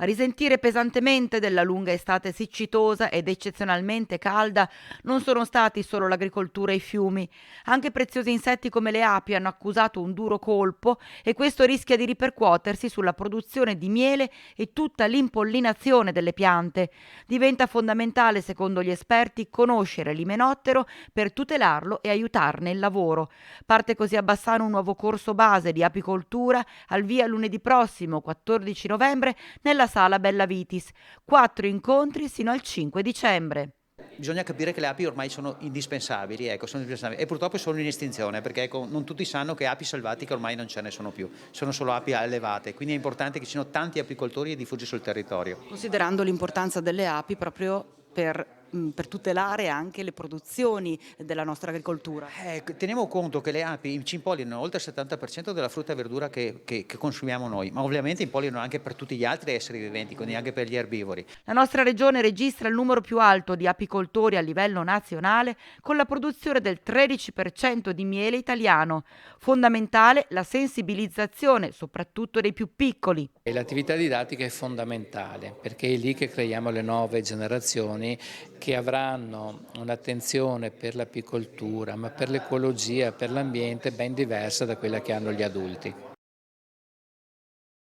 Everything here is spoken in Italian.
A risentire pesantemente della lunga estate siccitosa ed eccezionalmente calda non sono stati solo l'agricoltura e i fiumi. Anche preziosi insetti come le api hanno accusato un duro colpo e questo rischia di ripercuotersi sulla produzione di miele e tutta l'impollinazione delle piante. Diventa fondamentale, secondo gli esperti, conoscere l'imenottero per tutelarlo e aiutarne il lavoro. Parte così a Bassano un nuovo corso base di apicoltura al via lunedì prossimo, 14 novembre, nella sala Bella Vitis. 4 incontri sino al 5 dicembre. Bisogna capire che le api ormai sono indispensabili, ecco, sono indispensabili e purtroppo sono in estinzione perché ecco, non tutti sanno che api selvatiche ormai non ce ne sono più, sono solo api allevate, quindi è importante che ci siano tanti apicoltori e diffusi sul territorio. Considerando l'importanza delle api proprio per tutelare anche le produzioni della nostra agricoltura. Teniamo conto che le api ci impollinano oltre il 70% della frutta e verdura che consumiamo noi, ma ovviamente impollinano anche per tutti gli altri esseri viventi, quindi anche per gli erbivori. La nostra regione registra il numero più alto di apicoltori a livello nazionale con la produzione del 13% di miele italiano. Fondamentale la sensibilizzazione, soprattutto dei più piccoli. E l'attività didattica è fondamentale perché è lì che creiamo le nuove generazioni che avranno un'attenzione per l'apicoltura, ma per l'ecologia, per l'ambiente ben diversa da quella che hanno gli adulti.